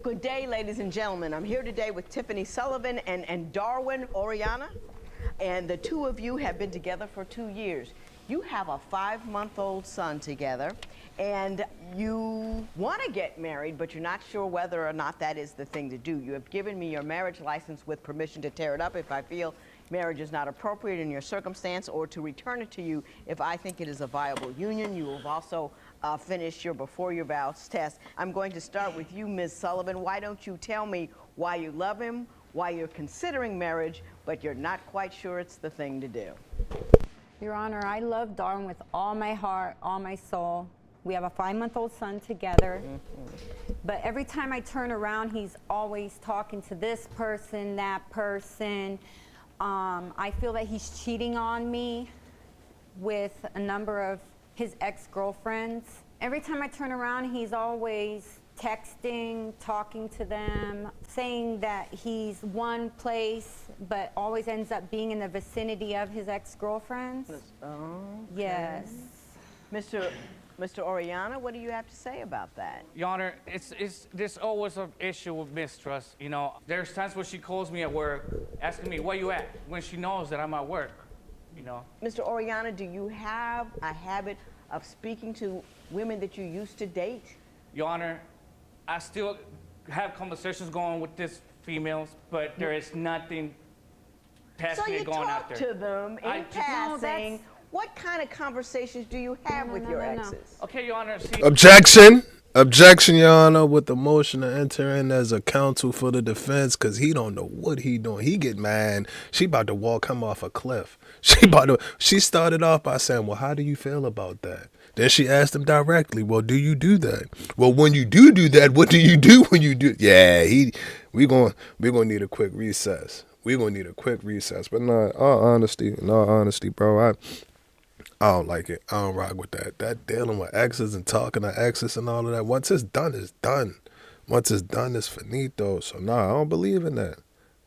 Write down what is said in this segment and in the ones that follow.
Good day, ladies and gentlemen. I'm here today with Tiffany Sullivan and Darwin Oriana, and the two of you have been together for 2 years. You have a 5-month-old son together, and you want to get married, but you're not sure whether or not that is the thing to do. You have given me your marriage license with permission to tear it up if I feel marriage is not appropriate in your circumstance, or to return it to you if I think it is a viable union. You have also finished your before your vows test. I'm going to start with you, Ms. Sullivan. Why don't you tell me why you love him, why you're considering marriage, but you're not quite sure it's the thing to do? Your Honor, I love Darwin with all my heart, all my soul. We have a 5-month-old son together. But every time I turn around, he's always talking to this person, that person. I feel that he's cheating on me with a number of his ex-girlfriends. Every time I turn around, he's always texting, talking to them, saying that he's one place, but always ends up being in the vicinity of his ex-girlfriends. Oh, okay. Yes. Mr. Oriana, what do you have to say about that? Your Honor, there's always an issue with mistrust. You know, there's times when she calls me at work, asking me, where you at? When she knows that I'm at work, you know. Mr. Oriana, do you have a habit of speaking to women that you used to date? Your Honor, I still have conversations going with these females, but there is nothing passionate going out there. So you talk to them in passing. What kind of conversations do you have with your exes? Okay, Your Honor. See, Objection, Your Honor, with the motion to enter in as a counsel for the defense, because he don't know what he doing. He get mad. She about to walk him off a cliff. She started off by saying, well, how do you feel about that? Then she asked him directly, well, do you do that? Well, when you do that, what do you do when you do? Yeah, we're gonna need a quick recess. We're gonna need a quick recess. But in all honesty, bro, I don't like it. I don't rock with that. That dealing with exes and talking to exes and all of that. Once it's done, it's done. Once it's done, it's finito. So, I don't believe in that.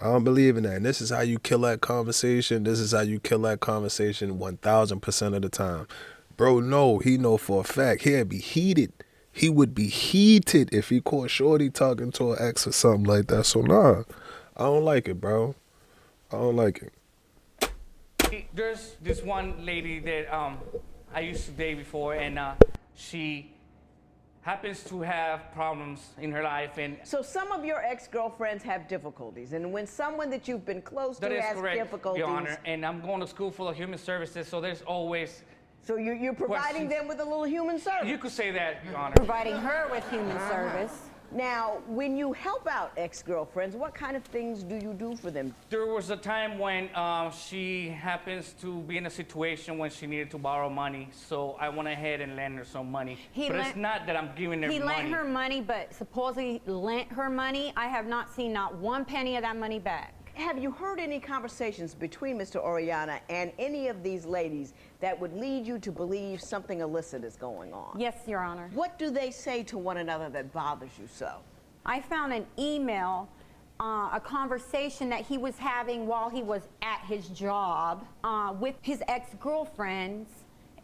I don't believe in that. And this is how you kill that conversation. This is how you kill that conversation 1,000% of the time. Bro, he know for a fact he'd be heated. He would be heated if he caught Shorty talking to an ex or something like that. So, I don't like it, bro. I don't like it. there's this one lady that I used to date before, and she happens to have problems in her life. And so some of your ex-girlfriends have difficulties, and when someone that you've been close to has difficulties. Your Honor, and I'm going to school for human services, so there's always. So you're providing them with a little human service. You could say that, Your Honor. Providing her with human service. Now, when you help out ex-girlfriends, what kind of things do you do for them? There was a time when she happens to be in a situation when she needed to borrow money, so I went ahead and lent her some money. But it's not that I'm giving her money. He lent her money, but supposedly lent her money. I have not seen not one penny of that money back. Have you heard any conversations between Mr. Oriana and any of these ladies that would lead you to believe something illicit is going on? Yes, Your Honor. What do they say to one another that bothers you so? I found an email, a conversation that he was having while he was at his job with his ex-girlfriends,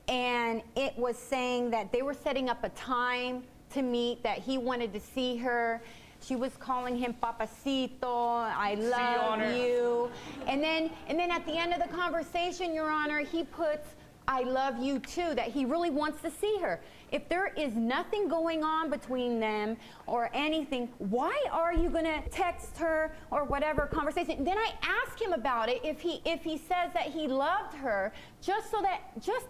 and it was saying that they were setting up a time to meet, that he wanted to see her. She was calling him Papacito, I love you. And then at the end of the conversation, Your Honor, he puts, I love you too, that he really wants to see her. If there is nothing going on between them or anything, why are you gonna text her or whatever conversation? Then I asked him about it, if he says that he loved her, just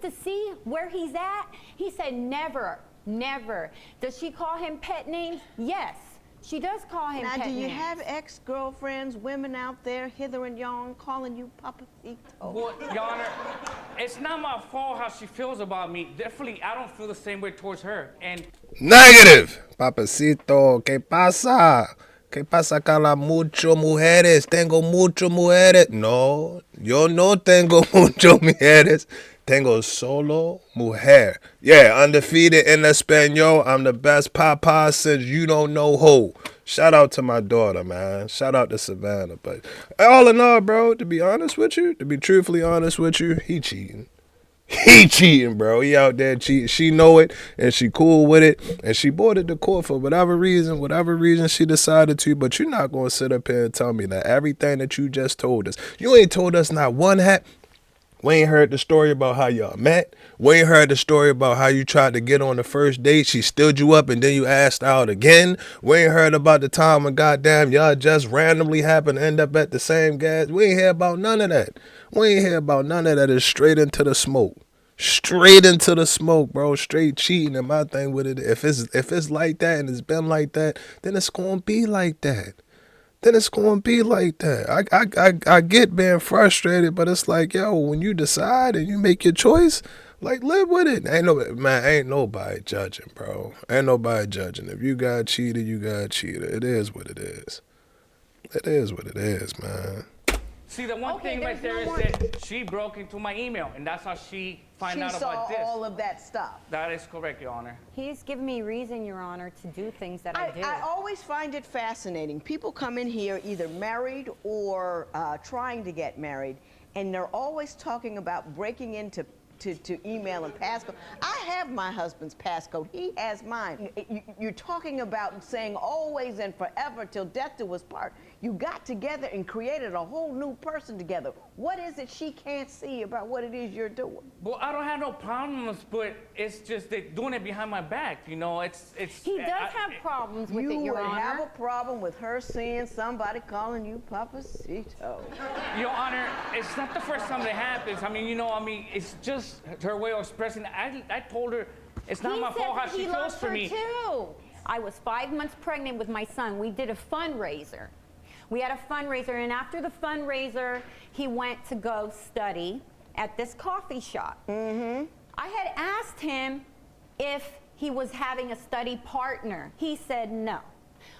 to see where he's at. He said never, never. Does she call him pet names? Yes. She does call him pet names. Now, do you have ex-girlfriends, women out there, hither and yon, calling you Papacito? Well, Your Honor, it's not my fault how she feels about me. Definitely, I don't feel the same way towards her. And Negative. Papacito, ¿qué pasa? ¿Qué pasa con las mucho mujeres? Tengo mucho mujeres. No, yo no tengo mucho mujeres. Tengo solo mujer. Yeah, undefeated in Espanol. I'm the best papa since you don't know who. Shout out to my daughter, man. Shout out to Savannah. But all in all, bro, to be honest with you, to be truthfully honest with you, he cheating. He cheating, bro. He out there cheating. She know it, and she cool with it, and she brought it to court for whatever reason she decided to. But you're not gonna sit up here and tell me that everything that you just told us, you ain't told us not one hat. We ain't heard the story about how y'all met. We ain't heard the story about how you tried to get on the first date. She stood you up and then you asked out again. We ain't heard about the time when goddamn y'all just randomly happened to end up at the same gas. We ain't hear about none of that. We ain't hear about none of that. It's straight into the smoke. Straight into the smoke, bro. Straight cheating. And my thing with it, if it's like that and it's been like that, then it's gonna be like that. It's going to be like that. I get being frustrated, but it's like, yo, when you decide and you make your choice, like, live with it. Ain't nobody judging, bro. Ain't nobody judging. If you got cheated, you got cheated. It is what it is. It is what it is, man. See, the one thing right there is that she broke into my email, and that's how she found out about this. She saw all of that stuff. That is correct, Your Honor. He's given me reason, Your Honor, to do things that I do. I always find it fascinating. People come in here either married or trying to get married, and they're always talking about breaking into email and passcode. I have my husband's passcode. He has mine. You're talking about saying always and forever till death do us part. You got together and created a whole new person together. What is it she can't see about what it is you're doing? Well, I don't have no problems, but it's just that doing it behind my back. You know, it's. He does have problems with it, Your Honor. You would have a problem with her seeing somebody calling you Papacito. Your Honor, it's not the first time that happens. I mean, it's just her way of expressing. I told her it's not my fault how she feels for me. Too. I was 5 months pregnant with my son. We did a fundraiser. We had a fundraiser, and after the fundraiser, he went to go study at this coffee shop. Mm-hmm. I had asked him if he was having a study partner. He said no.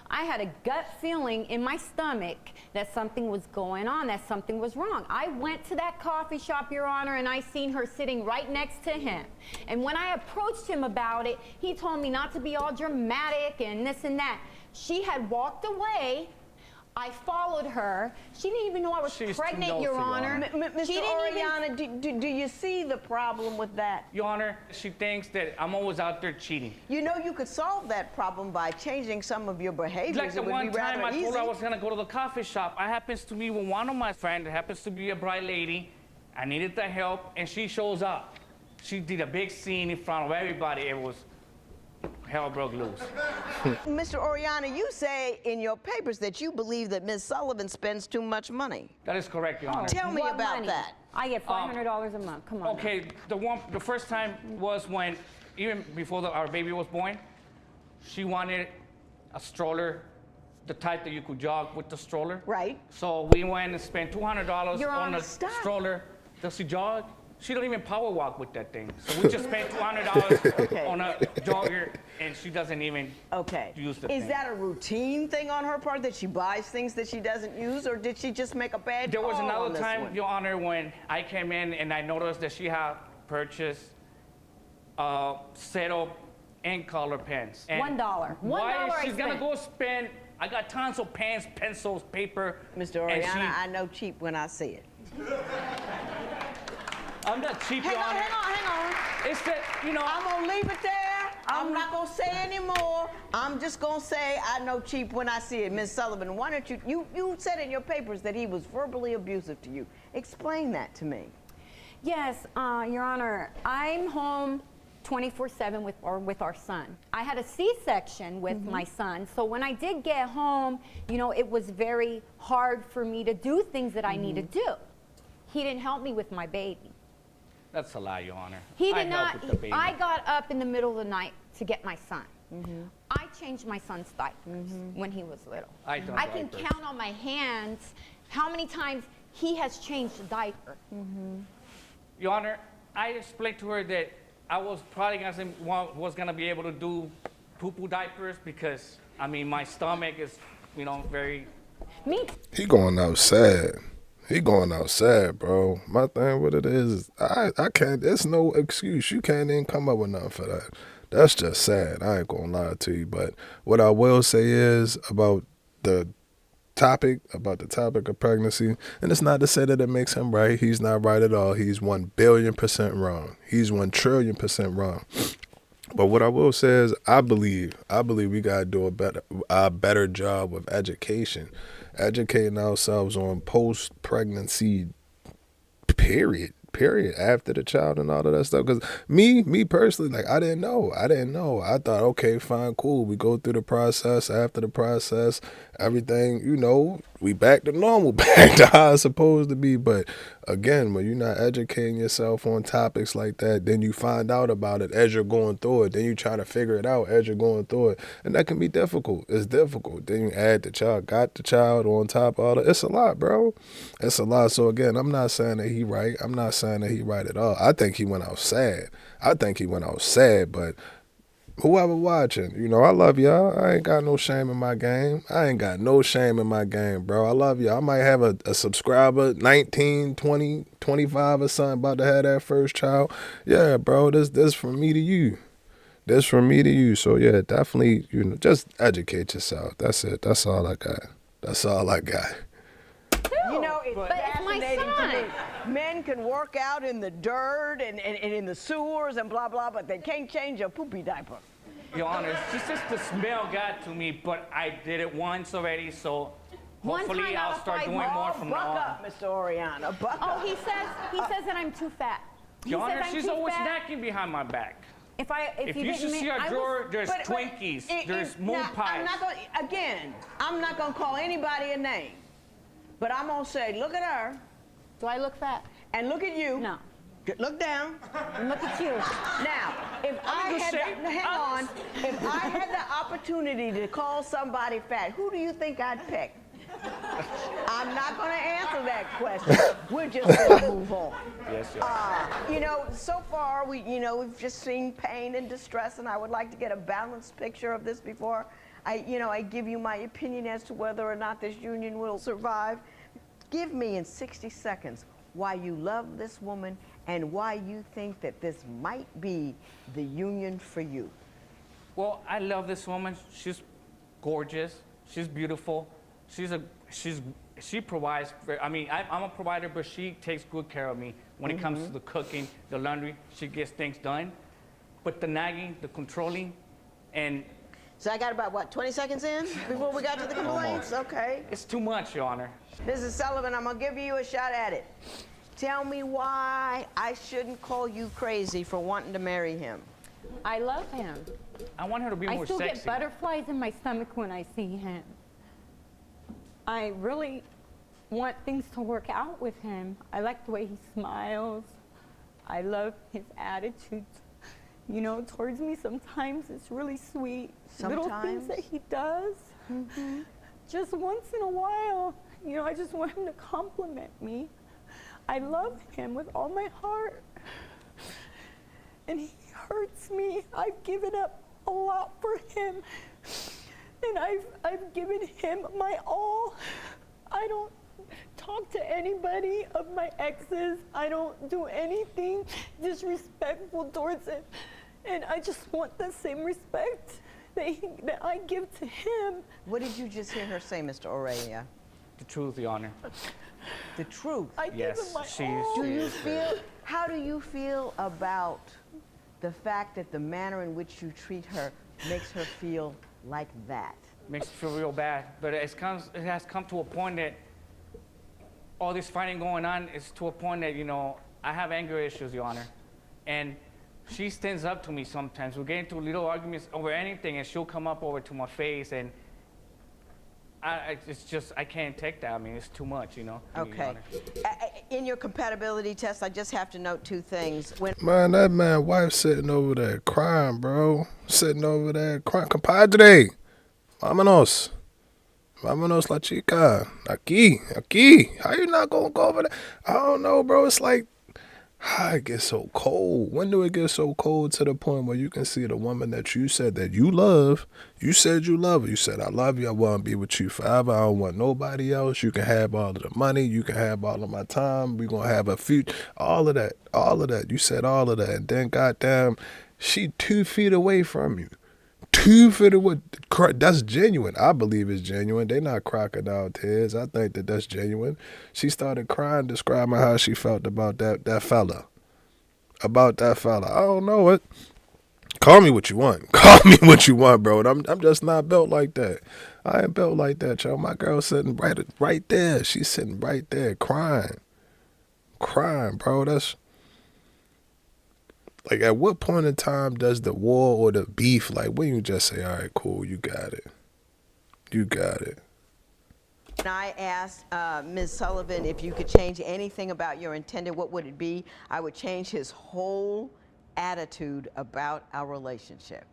I had a gut feeling in my stomach that something was going on, that something was wrong. I went to that coffee shop, Your Honor, and I seen her sitting right next to him. And when I approached him about it, he told me not to be all dramatic and this and that. She had walked away. I followed her. She didn't even know I was pregnant, Your Honor. Mr. Oriana, do you see the problem with that? Your Honor, she thinks that I'm always out there cheating. You know, you could solve that problem by changing some of your behaviors. Like the one time I told her I was going to go to the coffee shop. I happens to be with one of my friends, happens to be a bright lady. I needed the help, and she shows up. She did a big scene in front of everybody. It was hell broke loose. Mr. Oriana, you say in your papers that you believe that Ms. Sullivan spends too much money. That is correct, Your Honor. Tell me about that. I get $500 a month. Come on. Okay, the first time was when, even before our baby was born, she wanted a stroller, the type that you could jog with the stroller. Right. So we went and spent $200 on a stroller. Does she jog? She don't even power walk with that thing. So we just spent $200 on a jogger, and she doesn't even use the thing. Is that a routine thing on her part, that she buys things that she doesn't use, or did she just make a bad call? There was another on this time, one? Your Honor, when I came in and I noticed that she had purchased a set of ink color pens. And $1. why she's gonna go spend? I got tons of pens, pencils, paper. Mr. Oriana, I know cheap when I see it. I'm not cheap, Your Honor. Hang on. It's that, I'm gonna leave it there. I'm not gonna say anymore. I'm just gonna say I know cheap when I see it. Ms. Sullivan, why don't you said in your papers that he was verbally abusive to you. Explain that to me. Yes, Your Honor, I'm home 24/7 with our son. I had a C-section with my son, so when I did get home, it was very hard for me to do things that I need to do. He didn't help me with my baby. That's a lie, Your Honor. He did not. I got up in the middle of the night to get my son. I changed my son's diapers when he was little. I can count on my hands how many times he has changed a diaper. Your Honor, I explained to her that I was probably going to be able to do poo-poo diapers because, my stomach is, very... Me. He going outside. He going outside, bro. My thing with it is, I can't, there's no excuse. You can't even come up with nothing for that. That's just sad. I ain't gonna lie to you. But what I will say is about the topic of pregnancy, and it's not to say that it makes him right. He's not right at all. He's 1,000,000,000% wrong. He's 1,000,000,000,000% wrong. But what I will say is, I believe we gotta do a better job with education, educating ourselves on post-pregnancy period after the child and all of that stuff. Because me personally, like, I didn't know. I thought, okay, fine, cool, we go through the process. After the process, everything, we back to normal, back to how it's supposed to be. But again, when you're not educating yourself on topics like that, then you find out about it as you're going through it. Then you try to figure it out as you're going through it, and that can be difficult. It's difficult. Then you add the child, got the child on top of all that. It's a lot, bro. It's a lot. So again, I'm not saying that he right. I'm not saying that he right at all. I think he went out sad. But whoever watching, I love y'all. I ain't got no shame in my game. Bro. I love y'all. I might have a subscriber, 19, 20, 25 or something, about to have that first child. Yeah, bro, this from me to you. So yeah, definitely, just educate yourself. That's it. That's all I got. It's fascinating to me. Men can work out in the dirt and in the sewers and blah, blah, but they can't change a poopy diaper. Your Honor, it's just the smell got to me, but I did it once already, so hopefully I'll start doing more from now on. Buck up, Mr. Oriana. Buck up. He says that I'm too fat. Your Honor, she's always snacking behind my back. If you should see our drawer, there's Twinkies, there's moon pies. I'm not going to call anybody a name, but I'm going to say, look at her. Do I look fat? And look at you. No. Look down. And look at you. Now, if I had the opportunity to call somebody fat, who do you think I'd pick? I'm not going to answer that question. We're just going to move on. Yes, so far we've just seen pain and distress, and I would like to get a balanced picture of this before I give you my opinion as to whether or not this union will survive. Give me in 60 seconds why you love this woman and why you think that this might be the union for you. Well, I love this woman. She's gorgeous. She's beautiful. She provides. I'm a provider, but she takes good care of me when it comes to the cooking, the laundry. She gets things done. But the nagging, the controlling, and so I got about 20 seconds in before we got to the complaints? Okay. It's too much, Your Honor. Mrs. Sullivan, I'm gonna give you a shot at it. Tell me why I shouldn't call you crazy for wanting to marry him. I love him. I want her to be more I still sexy. get butterflies in my stomach when I see him. I really want things to work out with him. I like the way he smiles. I love his attitude, towards me. Sometimes it's really sweet. Little things that he does. Just once in a while, I just want him to compliment me. I love him with all my heart. And he hurts me. I've given up a lot for him. And I've given him my all. I don't talk to anybody of my exes. I don't do anything disrespectful towards him. And I just want the same respect that I give to him. What did you just hear her say, Mr. Aurelia? The truth, Your Honor. The truth? I give him my all. How do you feel about the fact that the manner in which you treat her makes her feel like that? Makes me feel real bad, but it has come to a point that all this fighting going on is to a point that, I have anger issues, Your Honor. And she stands up to me sometimes. We'll get into little arguments over anything, and she'll come up over to my face, and I can't take that. It's too much, Okay. In your compatibility test, I just have to note two things. Man, that man wife sitting over there crying, bro. Sitting over there crying. Compadre, vámonos la chica. Aquí. How you not gonna go over there? I don't know, bro. It's like, how it gets so cold? When do it get so cold to the point where you can see the woman that you said that you love? You said you love her. You said, I love you. I want to be with you forever. I don't want nobody else. You can have all of the money. You can have all of my time. We're going to have a future. All of that. You said all of that. And then, goddamn, she 2 feet away from you. You fitted what? That's genuine. I believe it's genuine. They not crocodile tears. I think that's genuine. She started crying, describing how she felt about that fella. About that fella. I don't know it. Call me what you want. Call me what you want, bro. And I'm just not built like that. I ain't built like that, yo. My girl's sitting right there. She's sitting right there crying. Crying, bro. That's like, at what point in time does the war or the beef, like, when you just say, all right, cool, you got it. You got it. And I asked Ms. Sullivan if you could change anything about your intended, what would it be? I would change his whole attitude about our relationship.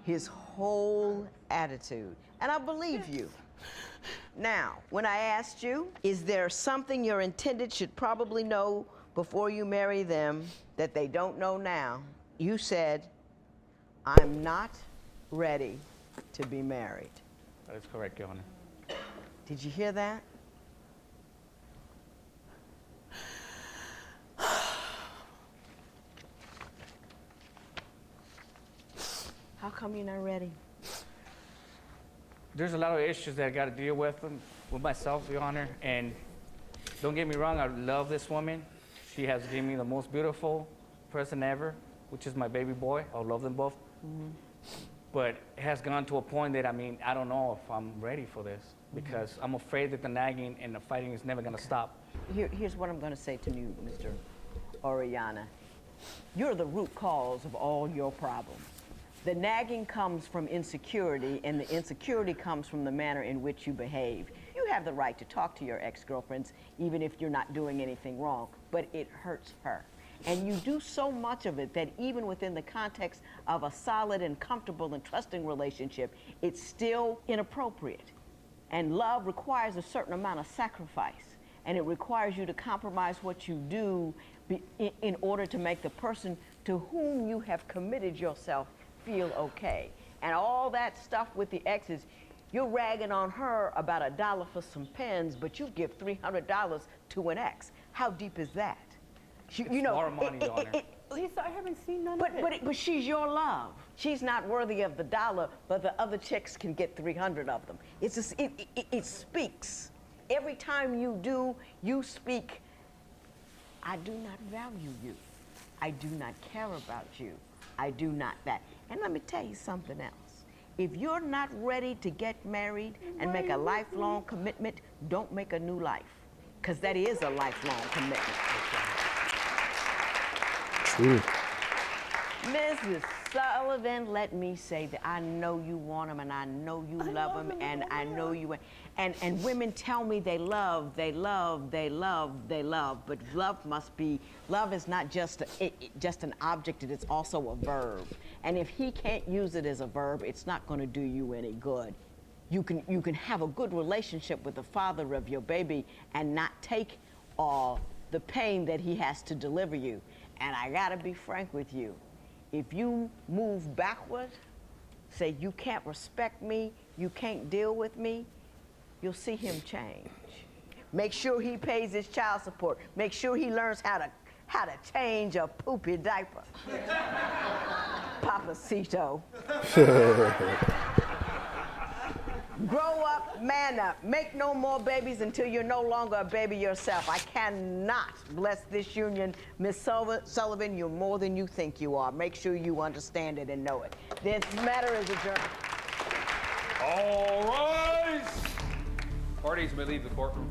His whole attitude. And I believe you. Now, when I asked you, is there something your intended should probably know before you marry them that they don't know now? You said, I'm not ready to be married. That is correct, Your Honor. Did you hear that? How come you're not ready? There's a lot of issues that I got to deal with myself, Your Honor. And don't get me wrong, I love this woman. She has given me the most beautiful person ever, which is my baby boy. I love them both. Mm-hmm. But it has gone to a point that, I don't know if I'm ready for this, because I'm afraid that the nagging and the fighting is never going to stop. Here's what I'm going to say to you, Mr. Oriana. You're the root cause of all your problems. The nagging comes from insecurity, and the insecurity comes from the manner in which you behave. You have the right to talk to your ex-girlfriends, even if you're not doing anything wrong, but it hurts her. And you do so much of it that even within the context of a solid and comfortable and trusting relationship, it's still inappropriate. And love requires a certain amount of sacrifice, and it requires you to compromise what you do in order to make the person to whom you have committed yourself feel okay. And all that stuff with the exes, you're ragging on her about $1 for some pens, but you give $300 to an ex. How deep is that? It's more money, Your Honor. Lisa, I haven't seen none of it. But she's your love. She's not worthy of the $1, but the other chicks can get 300 of them. It's just, it speaks. Every time you do, you speak, I do not value you. I do not care about you. I do not that. And let me tell you something else. If you're not ready to get married and make a lifelong commitment, don't make a new life, because that is a lifelong commitment. True. Mrs. Sullivan, let me say that I know you want him, and I know you love him, and I know you. And women tell me they love, but love is not just just an object, it is also a verb. And if he can't use it as a verb, it's not going to do you any good. You can have a good relationship with the father of your baby and not take all the pain that he has to deliver you. And I gotta be frank with you. If you move backward, say you can't respect me, you can't deal with me, you'll see him change. Make sure he pays his child support. Make sure he learns how to change a poopy diaper. Papacito. Grow up, man up. Make no more babies until you're no longer a baby yourself. I cannot bless this union. Miss Sullivan, you're more than you think you are. Make sure you understand it and know it. This matter is adjourned. All rise. Parties may leave the courtroom.